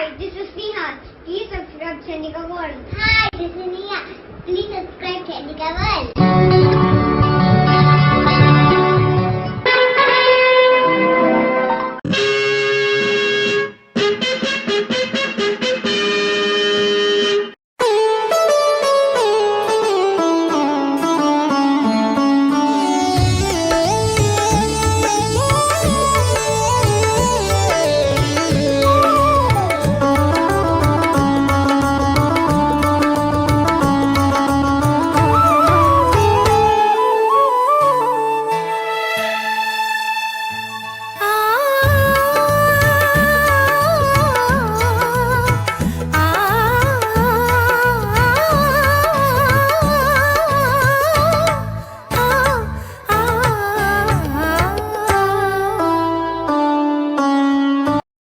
Hi, this is Neha. Please subscribe Chandika World. Hi, this is Neha. Please subscribe Chandika World.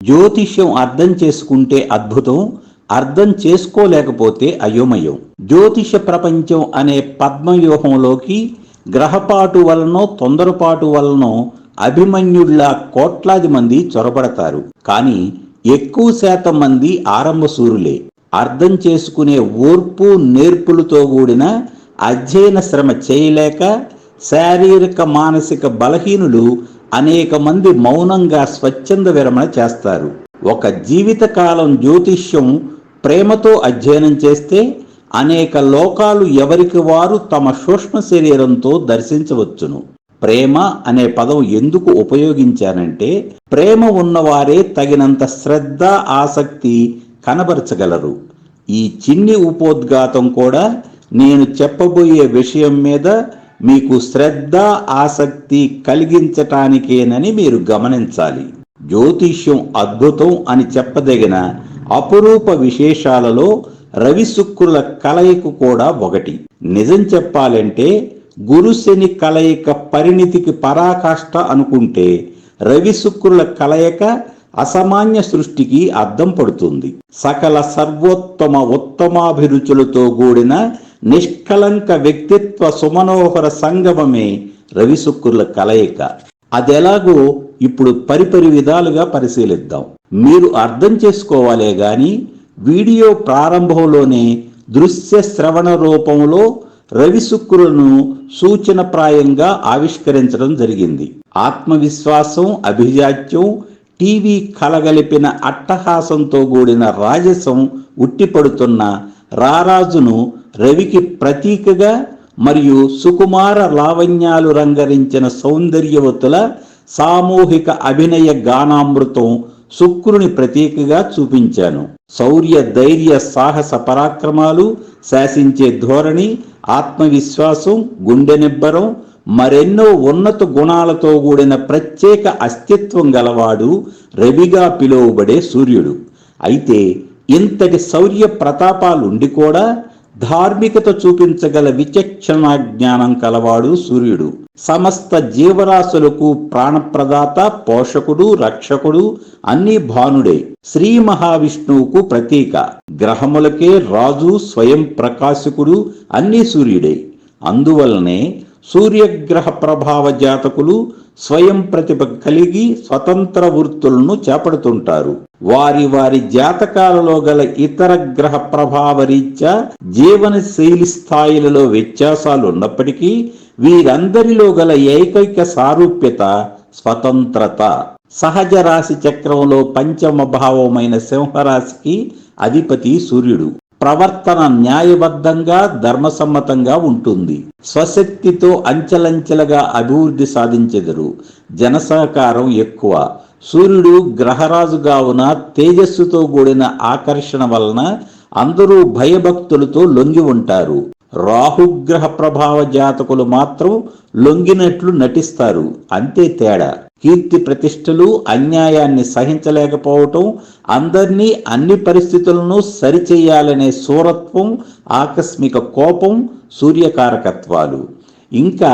జ్యోతిష్యం అర్థం చేసుకుంటే అద్భుతం, అర్థం చేసుకోలేకపోతే అయోమయం. జ్యోతిష ప్రపంచం అనే పద్మవ్యూహంలోకి గ్రహపాటు వలనో తొందరపాటు వలనో అభిమన్యుల్లా కోట్లాది మంది చొరబడతారు. కానీ ఎక్కువ శాతం మంది ఆరంభశూరులే. అర్థం చేసుకునే ఓర్పు నేర్పులతో కూడిన అధ్యయన శ్రమ చేయలేక శారీరక మానసిక బలహీనులు అనేక మంది మౌనంగా స్వచ్ఛంద విరమణ చేస్తారు. ఒక జీవితకాలం జ్యోతిష్యం ప్రేమతో అధ్యయనం చేస్తే అనేక లోకాలు ఎవరికి వారు తమ సూక్ష్మ శరీరంతో దర్శించవచ్చును. ప్రేమ అనే పదం ఎందుకు ఉపయోగించానంటే, ప్రేమ ఉన్నవారే తగినంత శ్రద్ధ ఆసక్తి కనబరచగలరు. ఈ చిన్ని ఉపోద్ఘాతం కూడా నేను చెప్పబోయే విషయం మీద మీకు శ్రద్ధ ఆసక్తి కలిగించటానికేనని మీరు గమనించాలి. జ్యోతిష్యం అద్భుతం అని చెప్పదగిన అపురూప విశేషాలలో రవి శుక్రుల కలయిక కూడా ఒకటి. నిజం చెప్పాలంటే గురు శని కలయిక పరిణితికి పరాకాష్ట అనుకుంటే రవి శుక్రుల కలయిక అసామాన్య సృష్టికి అద్దం పడుతుంది. సకల సర్వోత్తమ ఉత్తమాభిరుచులతో కూడిన నిష్కలంక వ్యక్తిత్వ సుమనోహర సంగమమే రవి శుక్రుల కలయిక. అదెలాగో ఇప్పుడు పరిపరి విధాలుగా పరిశీలిద్దాం. మీరు అర్థం చేసుకోవాలే గాని వీడియో ప్రారంభంలోనే దృశ్య శ్రవణ రూపంలో రవి శుక్రులను సూచనప్రాయంగా ఆవిష్కరించడం జరిగింది. ఆత్మవిశ్వాసం, అభిజాత్యం, టీవీ కలగలిపిన అట్టహాసంతో కూడిన రాజసం ఉట్టిపడుతున్న రారాజును రవికి ప్రతీకగా మరియు సుకుమార లావణ్యాలు రంగరించిన సౌందర్యవతుల సామూహిక అభినయ గానామృతం శుక్రుని ప్రతీకగా చూపించాను. శౌర్య ధైర్య సాహస పరాక్రమాలు శాసించే ధోరణి, ఆత్మవిశ్వాసం, గుండె నిబ్బరం, మరెన్నో ఉన్నత గుణాలతో కూడిన ప్రత్యేక అస్తిత్వం గలవాడు రవిగా పిలువబడే సూర్యుడు. అయితే ఇంతటి శౌర్య ప్రతాపాలుండి కూడా ధార్మికత చూపించగల విచక్షణ జ్ఞానం కలవాడు సూర్యుడు. సమస్త జీవరాశులకు ప్రాణప్రదాత, పోషకుడు, రక్షకుడు అన్ని భానుడే. శ్రీ మహావిష్ణువుకు ప్రతీక. గ్రహములకే రాజు, స్వయం ప్రకాశకుడు అన్ని సూర్యుడే. అందువలనే సూర్యగ్రహ ప్రభావ జాతకులు స్వయం ప్రతిభ కలిగి స్వతంత్ర వృత్తులను చేపడుతుంటారు. వారి వారి జాతకాలలో గల ఇతర గ్రహ ప్రభావ రీత్యా జీవన శైలి స్థాయిలలో వ్యత్యాసాలు ఉన్నప్పటికీ వీరందరిలో గల ఏకైక సారూప్యత స్వతంత్రత. సహజ రాశి చక్రంలో పంచమ భావమైన సింహరాశికి అధిపతి సూర్యుడు. ప్రవర్తన న్యాయబద్ధంగా ధర్మసమ్మతంగా ఉంటుంది. స్వశక్తితో అంచెలంచెలుగా అభివృద్ధి సాధించెదరు. జనసహకారం ఎక్కువ. సూర్యుడు గ్రహరాజుగా ఉన్న తేజస్సుతో కూడిన ఆకర్షణ వలన అందరూ భయభక్తులతో లొంగి ఉంటారు. రాహుగ్రహ ప్రభావ జాతకులు మాత్రం లొంగినట్లు నటిస్తారు. అంతే తేడా. కీర్తి ప్రతిష్టలు, అన్యాయాన్ని సహించలేకపోవటం, అందరినీ అన్ని పరిస్థితులను సరిచేయాలనే శూరత్వం, ఆకస్మిక కోపం సూర్యకారకత్వాలు. ఇంకా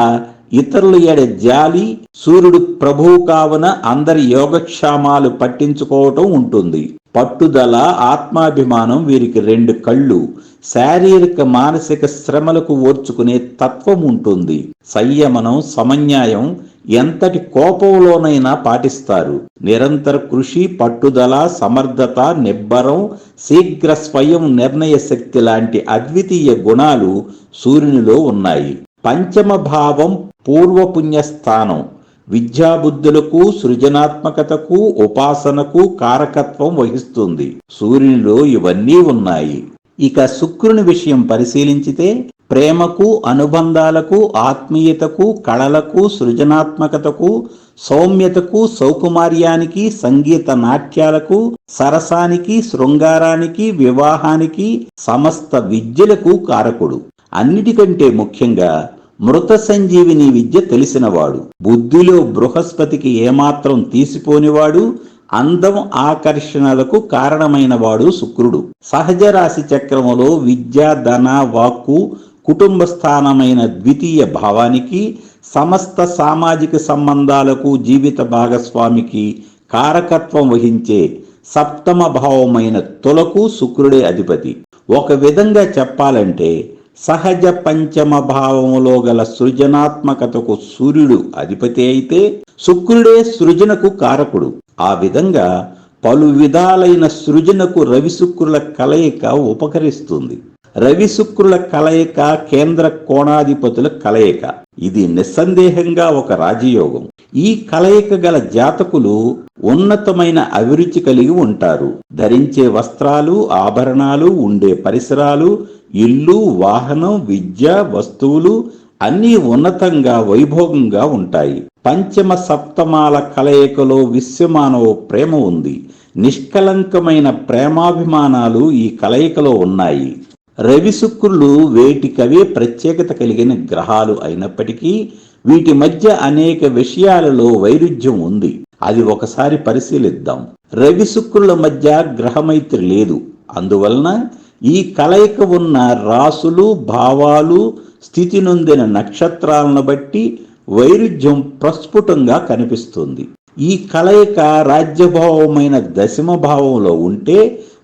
ఇతరుల ఎడ జాలి. సూర్యుడు ప్రభువు కావున అందరి యోగక్షేమాలు పట్టించుకోవటం ఉంటుంది. పట్టుదల, ఆత్మాభిమానం వీరికి రెండు కళ్ళు. శారీరక మానసిక శ్రమలకు ఓర్చుకునే తత్వం ఉంటుంది. సంయమనం, సమన్యాయం ఎంతటి కోపంలోనైనా పాటిస్తారు. నిరంతర కృషి, పట్టుదల, సమర్థత, నిబ్బరం, శీఘ్ర స్వయం నిర్ణయ శక్తి లాంటి అద్వితీయ గుణాలు సూర్యునిలో ఉన్నాయి. పంచమ భావం పూర్వపుణ్యస్థానం విద్యాబుద్ధులకు, సృజనాత్మకతకు, ఉపాసనకు కారకత్వం వహిస్తుంది. సూర్యునిలో ఇవన్నీ ఉన్నాయి. ఇక శుక్రుని విషయం పరిశీలించితే ప్రేమకు, అనుబంధాలకు, ఆత్మీయతకు, కళలకు, సృజనాత్మకతకు, సౌమ్యతకు, సౌకుమార్యానికి, సంగీత నాట్యాలకు, సరసానికి, శృంగారానికి, వివాహానికి, సమస్త విద్యలకు కారకుడు. అన్నిటికంటే ముఖ్యంగా మృత సంజీవిని విద్య తెలిసినవాడు, బుద్ధిలో బృహస్పతికి ఏమాత్రం తీసిపోనివాడు, అందం, ఆకర్షణలకు కారణమైన వాడు శుక్రుడు. సహజ రాశి చక్రములో విద్య, ధన, వాక్కు, కుటుంబ స్థానమైన ద్వితీయ భావానికి, సమస్త సామాజిక సంబంధాలకు, జీవిత భాగస్వామికి కారకత్వం వహించే సప్తమ భావమైన తులకు శుక్రుడే అధిపతి. ఒక విధంగా చెప్పాలంటే సహజ పంచమ భావములో గల సృజనాత్మకతకు సూర్యుడు అధిపతి అయితే శుక్రుడే సృజనకు కారకుడు. ఆ విధంగా పలు విధాలైన సృజనకు రవి శుక్రుల కలయిక ఉపకరిస్తుంది. రవి శుక్రుల కలయిక కేంద్ర కోణాధిపతుల కలయిక. ఇది నిస్సందేహంగా ఒక రాజయోగం. ఈ కలయిక గల జాతకులు ఉన్నతమైన అభిరుచి కలిగి ఉంటారు. ధరించే వస్త్రాలు, ఆభరణాలు, ఉండే పరిసరాలు, ఇల్లు, వాహనం, విద్య, వస్తువులు అన్నీ ఉన్నతంగా, వైభోగంగా ఉంటాయి. పంచమ సప్తమాల కలయికలో విశ్వమానవ ప్రేమ ఉంది. నిష్కలంకమైన ప్రేమాభిమానాలు ఈ కలయికలో ఉన్నాయి. రవి శుక్రులు వేటికవే ప్రత్యేకత కలిగిన గ్రహాలు అయినప్పటికీ వీటి మధ్య అనేక విషయాలలో వైరుధ్యం ఉంది. అది ఒకసారి పరిశీలిద్దాం. రవి శుక్రుల మధ్య గ్రహమైత్రి లేదు. అందువలన ఈ కలయిక ఉన్న రాసులు, భావాలు, స్థితి నొందిన నక్షత్రాలను బట్టి వైరుధ్యం ప్రస్ఫుటంగా కనిపిస్తుంది. ఈ కలయిక రాజ్యభావమైన దశమ భావంలో ఉంటే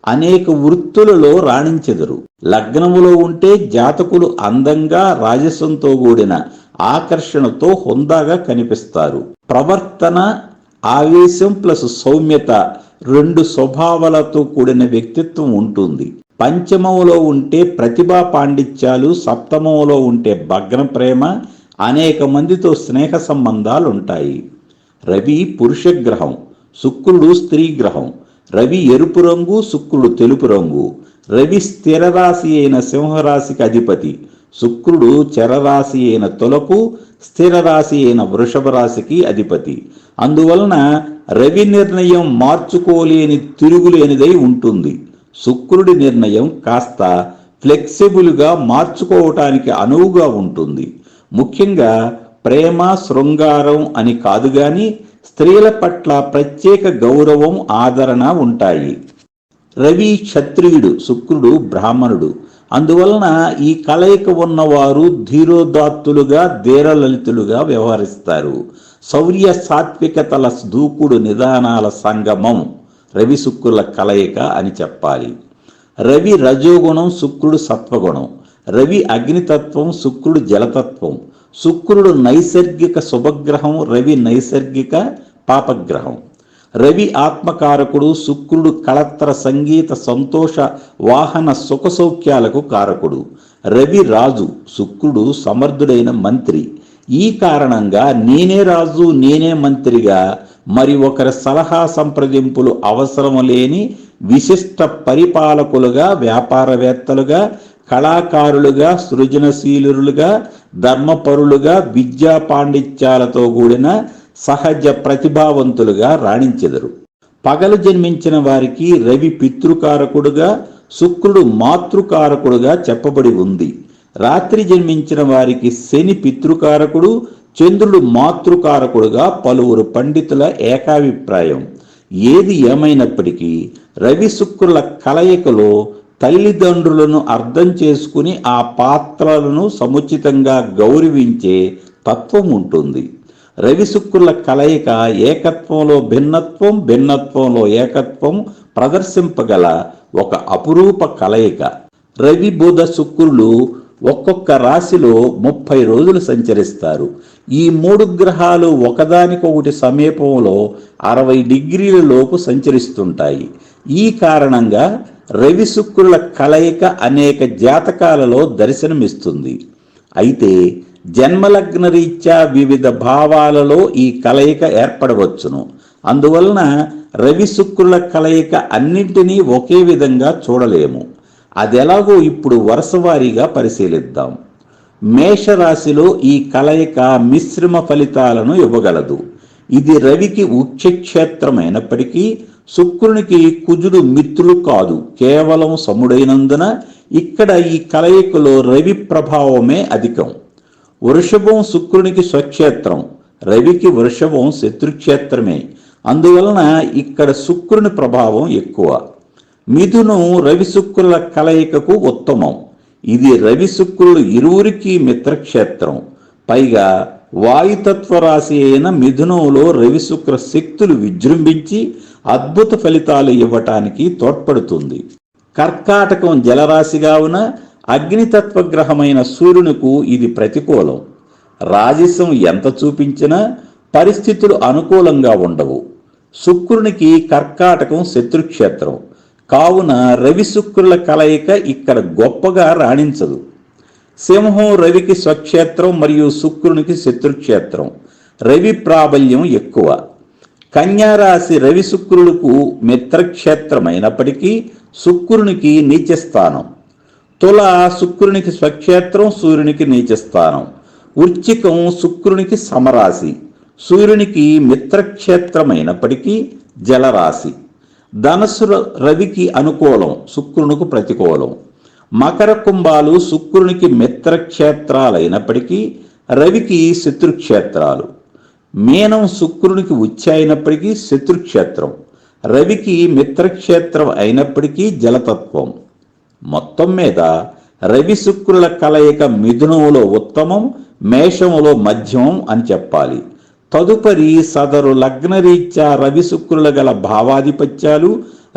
అనేక వృత్తులలో రాణించెదరు. లగ్నములో ఉంటే జాతకులు అందంగా, రాజసంతో కూడిన ఆకర్షణతో హుందాగా కనిపిస్తారు. ప్రవర్తన, ఆవేశం ప్లస్ సౌమ్యత రెండు స్వభావాలతో కూడిన వ్యక్తిత్వం ఉంటుంది. పంచమములో ఉంటే ప్రతిభా పాండిత్యాలు, సప్తమములో ఉంటే భగ్న ప్రేమ, అనేక మందితో స్నేహ సంబంధాలు ఉంటాయి. రవి పురుష గ్రహం, శుక్రుడు స్త్రీ గ్రహం. రవి ఎరుపు రంగు, శుక్రుడు తెలుపు రంగు. రవి స్థిర రాశి అయిన సింహరాశికి అధిపతి. శుక్రుడు చరరాశి అయిన తులకు, స్థిర రాశి అయిన వృషభ రాశికి అధిపతి. అందువలన రవి నిర్ణయం మార్చుకోలేని, తిరుగులేనిదై ఉంటుంది. శుక్రుడి నిర్ణయం కాస్త ఫ్లెక్సిబుల్గా, మార్చుకోవటానికి అనువుగా ఉంటుంది. ముఖ్యంగా ప్రేమ, శృంగారం అని కాదు గాని స్త్రీల పట్ల ప్రత్యేక గౌరవం, ఆదరణ ఉంటాయి. రవి క్షత్రియుడు, శుక్రుడు బ్రాహ్మణుడు. అందువలన ఈ కలయిక ఉన్నవారు ధీరోదాత్తులుగా, ధీరలలితులుగా వ్యవహరిస్తారు. శౌర్య సాత్వికతల దూకుడు నిదానాల సంగమం రవి శుక్రుల కలయిక అని చెప్పాలి. రవి రజోగుణం, శుక్రుడు సత్వగుణం. రవి అగ్నితత్వం, శుక్రుడు జలతత్వం. శుక్రుడు నైసర్గిక శుభగ్రహం, రవి నైసర్గిక పాపగ్రహం. రవి ఆత్మకారకుడు, శుక్రుడు కళత్ర, సంగీత, సంతోష, వాహన, సుఖ సౌఖ్యాలకు కారకుడు. రవి రాజు, శుక్రుడు సమర్థుడైన మంత్రి. ఈ కారణంగా నేనే రాజు, నేనే మంత్రిగా, మరి ఒకరి సలహా సంప్రదింపులు అవసరం లేని విశిష్ట పరిపాలకులుగా, వ్యాపారవేత్తలుగా, కళాకారులుగా, సృజనశీలులుగా, ధర్మపరులుగా, విద్యా పాండిత్యాలతో కూడిన సహజ ప్రతిభావంతులుగా రాణించెదరు. పగలు జన్మించిన వారికి రవి పితృకారకుడుగా, శుక్రుడు మాతృకారకుడుగా చెప్పబడి ఉంది. రాత్రి జన్మించిన వారికి శని పితృకారకుడు, చంద్రుడు మాతృకారకుడుగా పలువురు పండితుల ఏకాభిప్రాయం. ఏది ఏమైనప్పటికీ రవి శుక్రుల కలయికలో తల్లిదండ్రులను అర్థం చేసుకుని ఆ పాత్రలను సముచితంగా గౌరవించే తత్వం ఉంటుంది. రవి శుక్రుల కలయిక ఏకత్వంలో భిన్నత్వం, భిన్నత్వంలో ఏకత్వం ప్రదర్శింపగల ఒక అపురూప కలయిక. రవి బుధ శుక్రులు ఒక్కొక్క రాశిలో 30 రోజులు సంచరిస్తారు. ఈ 3 గ్రహాలు ఒకదానికొకటి సమీపంలో 60 డిగ్రీల లోపు సంచరిస్తుంటాయి. ఈ కారణంగా రవి శుక్రుల కలయిక అనేక జాతకాలలో దర్శనమిస్తుంది. అయితే జన్మలగ్న రీత్యా వివిధ భావాలలో ఈ కలయిక ఏర్పడవచ్చును. అందువలన రవి శుక్రుల కలయిక అన్నింటినీ ఒకే విధంగా చూడలేము. అదెలాగో ఇప్పుడు వరుసవారీగా పరిశీలిద్దాం. మేషరాశిలో ఈ కలయిక మిశ్రమ ఫలితాలను ఇవ్వగలదు. ఇది రవికి ఉచ్చక్షేత్రమైనప్పటికీ శుక్రునికి కుజుడు మిత్రులు కాదు, కేవలం సముడైనందున ఇక్కడ ఈ కలయికలో రవి ప్రభావమే అధికం. వృషభం శుక్రునికి స్వక్షేత్రం, రవికి వృషభం శత్రుక్షేత్రమే. అందువలన ఇక్కడ శుక్రుని ప్రభావం ఎక్కువ. మిథునం రవి శుక్రుల కలయికకు ఉత్తమం. ఇది రవి శుక్రులు ఇరువురికి మిత్రక్షేత్రం. పైగా వాయుతత్వ రాశి అయిన మిథునంలో రవి శుక్ర శక్తులు విజృంభించి అద్భుత ఫలితాలు ఇవ్వటానికి తోడ్పడుతుంది. కర్కాటకం జలరాశి కావున అగ్నితత్వ గ్రహమైన సూర్యునికు ఇది ప్రతికూలం. రాజసం ఎంత చూపించినా పరిస్థితులు అనుకూలంగా ఉండవు. శుక్రునికి కర్కాటకం శత్రుక్షేత్రం కావున రవి శుక్రుల కలయిక ఇక్కడ గొప్పగా రాణించదు. సింహం రవికి స్వక్షేత్రం మరియు శుక్రునికి శత్రుక్షేత్రం. రవి ప్రాబల్యం ఎక్కువ. కన్యారాశి రవి శుక్రులకు మిత్రక్షేత్రమైనప్పటికీ శుక్రునికి నీచస్థానం. తుల శుక్రునికి స్వక్షేత్రం, సూర్యునికి నీచస్థానం. వృశ్చికం శుక్రునికి సమరాశి, సూర్యునికి మిత్రక్షేత్రమైనప్పటికీ జలరాశి. ధనస్సు రవికి అనుకూలం, శుక్రునికి ప్రతికూలం. మకర కుంభాలు శుక్రునికి మిత్రక్షేత్రాలైనప్పటికీ రవికి శత్రుక్షేత్రాలు. మీనం శుక్రునికి ఉచ్చ అయినప్పటికీ శత్రుక్షేత్రం, రవికి మిత్రక్షేత్రం అయినప్పటికీ జలతత్వం. మొత్తం మీద రవి శుక్రుల కలయిక మిథునములో ఉత్తమం, మేషములో మధ్యమం అని చెప్పాలి. తదుపరి సదరు లగ్నరీత్యా రవి శుక్రుల గల భావాధిపత్యాలు,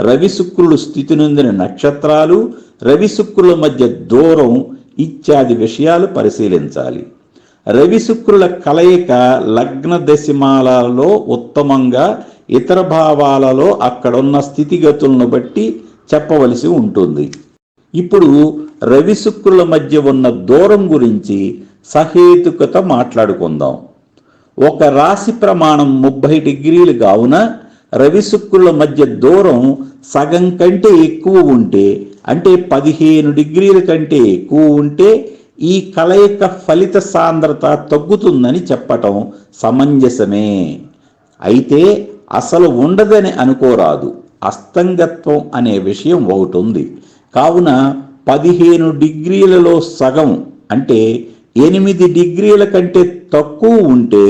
రవి శుక్రులు స్థితి నొందిన నక్షత్రాలు, రవి శుక్రుల మధ్య దూరం ఇత్యాది విషయాలు పరిశీలించాలి. రవి శుక్రుల కలయిక లగ్న దశమాలలో ఉత్తమంగా, ఇతర భావాలలో అక్కడున్న స్థితిగతులను బట్టి చెప్పవలసి ఉంటుంది. ఇప్పుడు రవి శుక్రుల మధ్య ఉన్న దూరం గురించి సహేతుకత మాట్లాడుకుందాం. ఒక రాశి ప్రమాణం 30 డిగ్రీలు కావున రవి శుక్రుల మధ్య దూరం సగం కంటే ఎక్కువ ఉంటే, అంటే 15 డిగ్రీల కంటే ఎక్కువ ఉంటే ఈ కలయిక ఫలిత సాంద్రత తగ్గుతుందని చెప్పటం సమంజసమే. అయితే అసలు ఉండదని అనుకోరాదు. అస్తంగత్వం అనే విషయం ఒకటి ఉంది. కావున 15 డిగ్రీలలో సగం అంటే 8 డిగ్రీల కంటే తక్కువ ఉంటే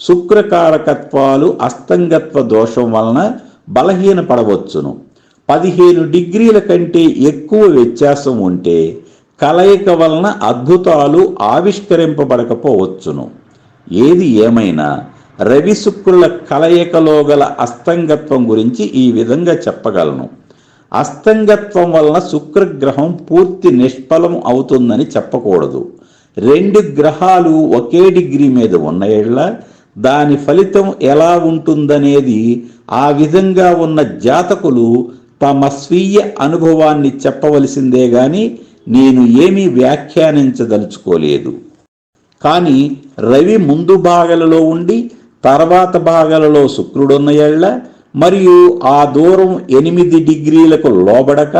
శుక్రకారకత్వాలు అస్తంగత్వ దోషం వలన బలహీనపడవచ్చును. 15 డిగ్రీల కంటే ఎక్కువ వ్యత్యాసం ఉంటే కలయిక వలన అద్భుతాలు ఆవిష్కరింపబడకపోవచ్చును. ఏది ఏమైనా రవి శుక్రుల కలయికలో గల అస్తంగత్వం గురించి ఈ విధంగా చెప్పగలను. అస్తంగత్వం వలన శుక్రగ్రహం పూర్తి నిష్ఫలం అవుతుందని చెప్పకూడదు. 2 గ్రహాలు ఒకే డిగ్రీ మీద ఉన్న యెడల దాని ఫలితం ఎలా ఉంటుందనేది ఆ విధంగా ఉన్న జాతకులు తమ స్వీయ అనుభవాన్ని చెప్పవలసిందే గాని నేను ఏమీ వ్యాఖ్యానించదలుచుకోలేదు. కానీ రవి ముందు భాగాలలో ఉండి తర్వాత భాగాలలో శుక్రుడున్న యెడల మరియు ఆ దూరం 8 డిగ్రీలకు లోబడక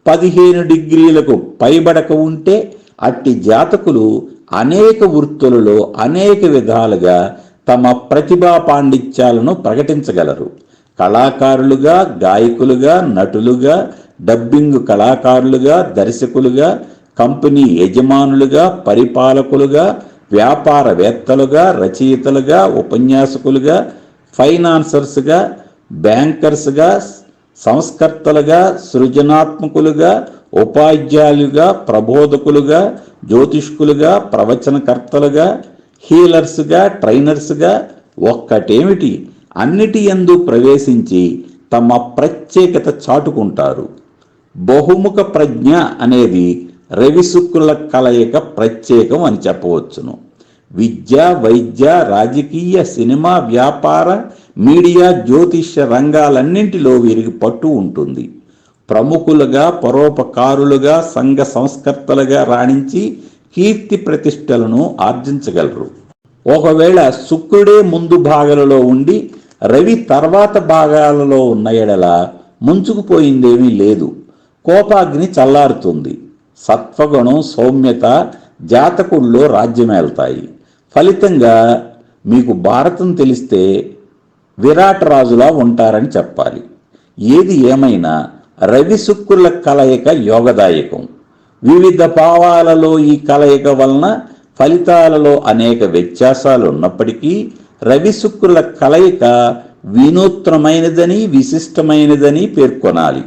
15 డిగ్రీలకు పైబడక ఉంటే అట్టి జాతకులు అనేక వృత్తులలో అనేక విధాలుగా తమ ప్రతిభా పాండిత్యాలను ప్రకటించగలరు. కళాకారులుగా, గాయకులుగా, నటులుగా, డబ్బింగ్ కళాకారులుగా, దర్శకులుగా, కంపెనీ యజమానులుగా, పరిపాలకులుగా, వ్యాపారవేత్తలుగా, రచయితలుగా, ఉపన్యాసకులుగా, ఫైనాన్సర్స్గా, బ్యాంకర్స్గా, సంస్కర్తలుగా, సృజనాత్మకులుగా, ఉపాధ్యాయులుగా, ప్రబోధకులుగా, జ్యోతిష్కులుగా, ప్రవచనకర్తలుగా, హీలర్స్గా, ట్రైనర్స్గా, ఒక్కటేమిటి అన్నిటి యందు ప్రవేశించి తమ ప్రత్యేకత చాటుకుంటారు. బహుముఖ ప్రజ్ఞ అనేది రవి శుక్రుల కలయిక ప్రత్యేకం అని చెప్పవచ్చును. విద్య, వైద్య, రాజకీయ, సినిమా, వ్యాపార, మీడియా, జ్యోతిష్య రంగాలన్నింటిలో వీరికి పట్టు ఉంటుంది. ప్రముఖులుగా, పరోపకారులుగా, సంఘ సంస్కర్తలుగా రాణించి కీర్తి ప్రతిష్టలను ఆర్జించగలరు. ఒకవేళ శుక్రుడే ముందు భాగాలలో ఉండి రవి తర్వాత భాగాలలో ఉన్న ఎడల ముంచుకుపోయిందేమీ లేదు. కోపాగ్ని చల్లారుతుంది. సత్వగుణం, సౌమ్యత జాతకుల్లో రాజ్యమేల్తాయి. ఫలితంగా మీకు భారతం తెలిస్తే విరాట్ రాజులా ఉంటారని చెప్పాలి. ఏది ఏమైనా రవి శుక్రుల కలయిక యోగదాయకం. వివిధ భావాలలో ఈ కలయిక వలన ఫలితాలలో అనేక వ్యత్యాసాలు ఉన్నప్పటికీ రవి శుక్రుల కలయిక వినూత్నమైనదని, విశిష్టమైనదని పేర్కొనాలి.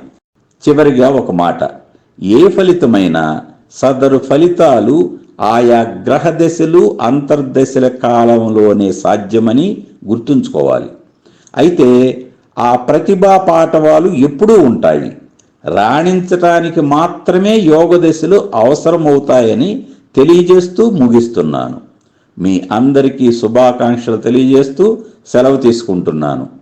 చివరిగా ఒక మాట, ఏ ఫలితమైనా సదరు ఫలితాలు ఆయా గ్రహ దశలు, అంతర్దశల కాలంలోనే సాధ్యమని గుర్తుంచుకోవాలి. అయితే ఆ ప్రతిభా పాఠవాలు ఎప్పుడూ ఉంటాయి. రాణించటానికి మాత్రమే యోగ దశలు అవసరమవుతాయని తెలియజేస్తూ ముగిస్తున్నాను. మీ అందరికీ శుభాకాంక్షలు తెలియజేస్తూ సెలవు తీసుకుంటున్నాను.